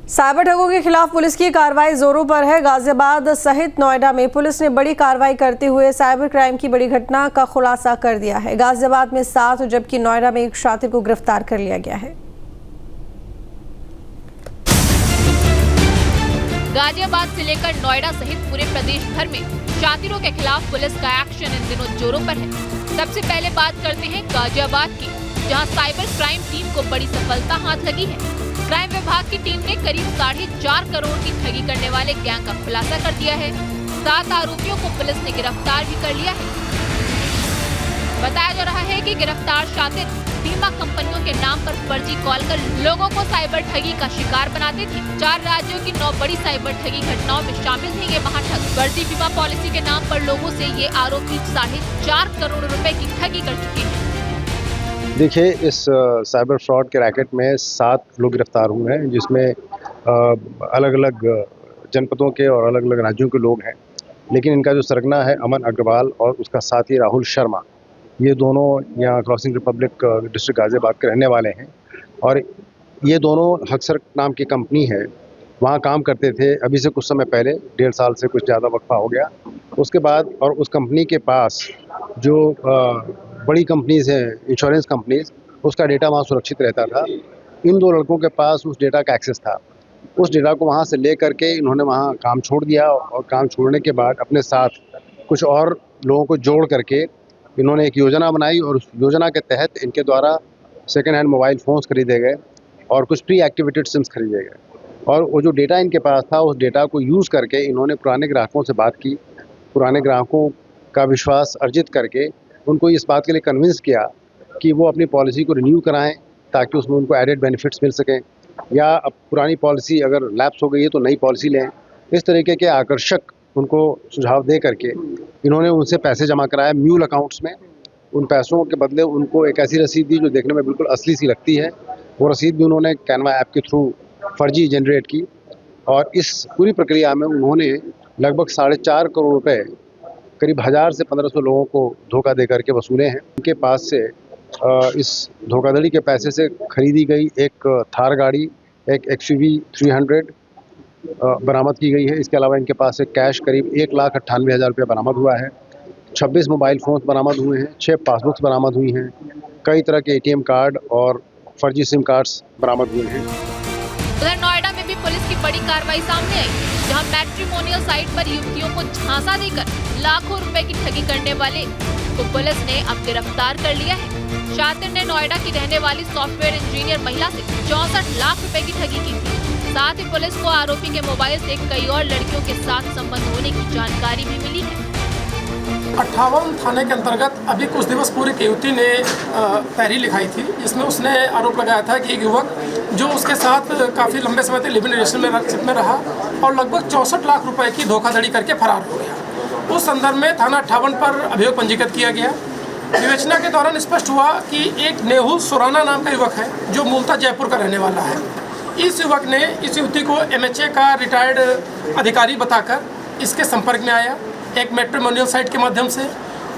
Cyber ठगों के खिलाफ पुलिस की कार्रवाई जोरों पर है। गाजियाबाद सहित नोएडा में पुलिस ने बड़ी कार्रवाई करते हुए साइबर क्राइम की बड़ी घटना का खुलासा कर दिया है। गाजियाबाद में 7 जबकि नोएडा में एक शातिर को गिरफ्तार कर लिया गया है। गाजियाबाद से लेकर नोएडा सहित पूरे प्रदेश भर में शातिरों के खिलाफ पुलिस का एक्शन इन दिनों जोरों पर है। सबसे पहले बात करते हैं गाजियाबाद की, जहां साइबर क्राइम टीम को बड़ी सफलता हाथ लगी है। क्राइम विभाग की टीम ने करीब 4.5 करोड़ की ठगी करने वाले गैंग का खुलासा कर दिया है। 7 आरोपियों को पुलिस ने गिरफ्तार भी कर लिया है। बताया जा रहा है कि गिरफ्तार शातिर बीमा कंपनियों के नाम पर फर्जी कॉल कर लोगों को साइबर ठगी का शिकार बनाते थे। 4 राज्यों की 9 बड़ी साइबर ठगी घटनाओं में शामिल थे ये महाठग। फर्जी बीमा पॉलिसी के नाम पर लोगों से ये आरोपी 4.5 करोड़ रुपए की ठगी कर चुके हैं। देखिए, इस साइबर फ्रॉड के रैकेट में 7 लोग गिरफ्तार हुए हैं, जिसमें अलग अलग जनपदों के और अलग अलग राज्यों के लोग हैं। लेकिन इनका जो सरगना है अमन अग्रवाल और उसका साथी राहुल शर्मा, ये दोनों यहाँ क्रॉसिंग रिपब्लिक डिस्ट्रिक्ट गाजियाबाद के रहने वाले हैं। और ये दोनों हक्सर नाम की कंपनी है, वहाँ काम करते थे अभी से कुछ समय पहले, 1.5 साल से कुछ ज़्यादा वक्फा हो गया। उसके बाद और उस कंपनी के पास जो बड़ी कंपनीज़ हैं, इंश्योरेंस कंपनीज़, उसका डेटा वहाँ सुरक्षित रहता था। इन 2 लड़कों के पास उस डेटा का एक्सेस था। उस डेटा को वहाँ से ले करके इन्होंने वहाँ काम छोड़ दिया और काम छोड़ने के बाद अपने साथ कुछ और लोगों को जोड़ करके इन्होंने एक योजना बनाई और उस योजना के तहत इनके द्वारा सेकेंड हैंड मोबाइल फ़ोन्स खरीदे गए और कुछ प्री एक्टिवेटेड सिम्स खरीदे गए। और वो जो डेटा इनके पास था, उस डेटा को यूज़ करके इन्होंने पुराने ग्राहकों से बात की, पुराने ग्राहकों का विश्वास अर्जित करके उनको इस बात के लिए कन्विंस किया कि वो अपनी पॉलिसी को रिन्यू कराएं ताकि उसमें उनको एडेड बेनिफिट्स मिल सकें, या अब पुरानी पॉलिसी अगर लैप्स हो गई है तो नई पॉलिसी लें। इस तरीके के आकर्षक उनको सुझाव दे करके इन्होंने उनसे पैसे जमा कराए म्यूल अकाउंट्स में। उन पैसों के बदले उनको एक ऐसी रसीद दी जो देखने में बिल्कुल असली सी लगती है। वो रसीद भी उन्होंने कैनवा ऐप के थ्रू फर्जी जनरेट की और इस पूरी प्रक्रिया में उन्होंने लगभग 4.5 करोड़ रुपए करीब 1000 से 1500 लोगों को धोखा दे करके वसूले हैं। उनके पास से इस धोखाधड़ी के पैसे से खरीदी गई एक थार गाड़ी, एक XUV 300 बरामद की गई है। इसके अलावा इनके पास से कैश करीब 1,98,000 रुपये बरामद हुआ है। 26 मोबाइल फ़ोन बरामद हुए हैं, 6 पासबुक्स बरामद हुई हैं, कई तरह के ATM कार्ड और फर्जी सिम कार्ड्स बरामद हुए हैं। उधर नोएडा में भी पुलिस की बड़ी कार्रवाई सामने आई, जहां मैट्रिमोनियल साइट पर युवतियों को झांसा देकर लाखों रुपए की ठगी करने वाले को पुलिस ने अब गिरफ्तार कर लिया है। शातिर ने नोएडा की रहने वाली सॉफ्टवेयर इंजीनियर महिला से 64 लाख रुपए की ठगी की थी। साथ ही पुलिस को आरोपी के मोबाइल से कई और लड़कियों के साथ संबंध होने की जानकारी भी मिली है। 58 थाने के अंतर्गत अभी कुछ दिवस पूर्व एक युवती ने पैरी लिखाई थी, जिसमें उसने आरोप लगाया था कि एक युवक जो उसके साथ काफ़ी लंबे समय तक लिव इन रिलेशनशिप में रहा और लगभग 64 लाख रुपए की धोखाधड़ी करके फरार हो गया। उस संदर्भ में थाना 58 पर अभियोग पंजीकृत किया गया। विवेचना के दौरान स्पष्ट हुआ कि एक नेहुल सुराना नाम का युवक है जो मूलतः जयपुर का रहने वाला है। इस युवक ने इस युवती को MHA का रिटायर्ड अधिकारी बताकर इसके संपर्क में आया एक मैट्रिमोनियल साइट के माध्यम से।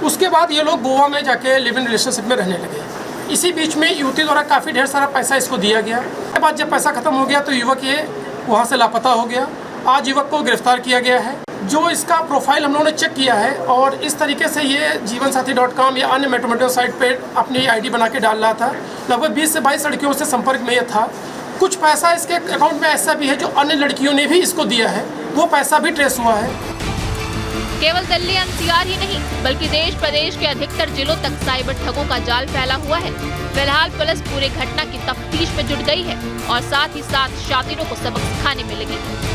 उसके बाद ये लोग गोवा में जाके लिव इन रिलेशनशिप में रहने लगे। इसी बीच में युवती द्वारा काफ़ी ढेर सारा पैसा इसको दिया गया। उसके बाद जब पैसा खत्म हो गया तो युवक ये वहाँ से लापता हो गया। आज युवक को गिरफ्तार किया गया है। जो इसका प्रोफाइल हम लोगों ने चेक किया है और इस तरीके से ये जीवनसाथी.com या अन्य मैट्रिमोनियल साइट पर अपनी ID बना के डाल रहा था। लगभग 20 से 22 लड़कियों से संपर्क में ये था। कुछ पैसा इसके अकाउंट में ऐसा भी है जो अन्य लड़कियों ने भी इसको दिया है, वो पैसा भी ट्रेस हुआ है। केवल दिल्ली NCR ही नहीं बल्कि देश प्रदेश के अधिकतर जिलों तक साइबर ठगों का जाल फैला हुआ है। फिलहाल पुलिस पूरे घटना की तफ्तीश में जुट गई है और साथ ही साथ शातिरों को सबक सिखाने में लगी है।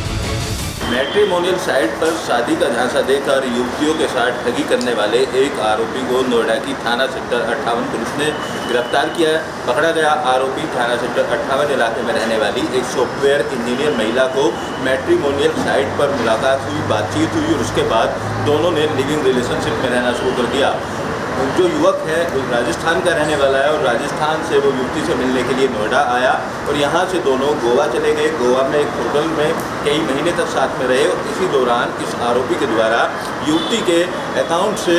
मैट्रिमोनियल साइट पर शादी का झांसा देकर युवतियों के साथ ठगी करने वाले एक आरोपी को नोएडा की थाना सेक्टर 58 पुलिस ने गिरफ्तार किया है। पकड़ा गया आरोपी थाना सेक्टर 58 इलाके में रहने वाली एक सॉफ्टवेयर इंजीनियर महिला को मैट्रिमोनियल साइट पर मुलाकात हुई, बातचीत हुई और उसके बाद दोनों ने लिविंग रिलेशनशिप में रहना शुरू कर दिया। जो युवक है वो राजस्थान का रहने वाला है और राजस्थान से वो युवती से मिलने के लिए नोएडा आया और यहाँ से दोनों गोवा चले गए। गोवा में एक होटल में कई महीने तक साथ में रहे और इसी दौरान इस आरोपी के द्वारा युवती के अकाउंट से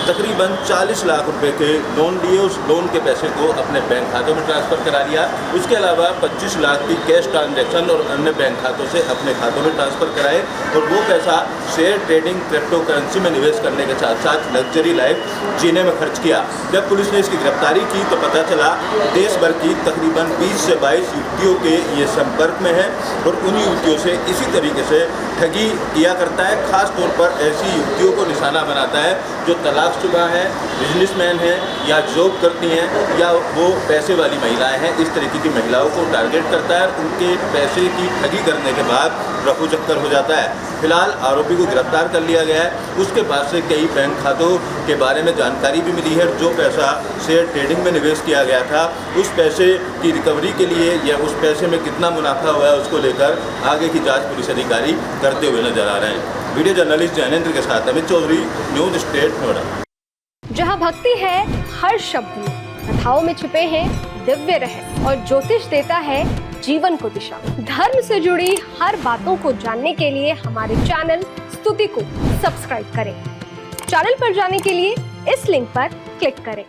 तकरीबन 40 लाख रुपए के लोन लिए, उस लोन के पैसे को अपने बैंक खातों में ट्रांसफ़र करा लिया। उसके अलावा 25 लाख की कैश ट्रांजैक्शन और अन्य बैंक खातों से अपने खातों में ट्रांसफ़र कराए और वो पैसा शेयर ट्रेडिंग, क्रिप्टो करेंसी में निवेश करने के साथ साथ लग्जरी लाइफ जीने में खर्च किया। जब पुलिस ने इसकी गिरफ्तारी की तो पता चला देश भर की तकरीबन 20 से 22 युवतियों के ये संपर्क में है और उन युवतियों से इसी तरीके से ठगी किया करता है। खास तौर पर ऐसी युवतियों को निशाना बनाता है जो तलाकशुदा हैं, बिजनेसमैन हैं या जॉब करती हैं या वो पैसे वाली महिलाएं हैं। इस तरीके की महिलाओं को टारगेट करता है, उनके पैसे की ठगी करने के बाद रफू चक्कर हो जाता है। फिलहाल आरोपी को गिरफ्तार कर लिया गया है। उसके पास से कई बैंक खातों के बारे में जानकारी भी मिली है। जो पैसा शेयर ट्रेडिंग में निवेश किया गया था उस पैसे की रिकवरी के लिए या उस पैसे में कितना मुनाफा हुआ है उसको लेकर आगे की जांच पुलिस अधिकारी करते हुए नजर आ रहे हैं। वीडियो जर्नलिस्ट जैनेंद्र के साथ अमित चौधरी, न्यूज़ स्टेट नोएडा। जहाँ भक्ति है हर शब्द में, कथाओं में छुपे हैं दिव्य रहस्य और ज्योतिष देता है जीवन को दिशा। धर्म से जुड़ी हर बातों को जानने के लिए हमारे चैनल स्तुति को सब्सक्राइब करें। चैनल पर जाने के लिए इस लिंक पर क्लिक करें।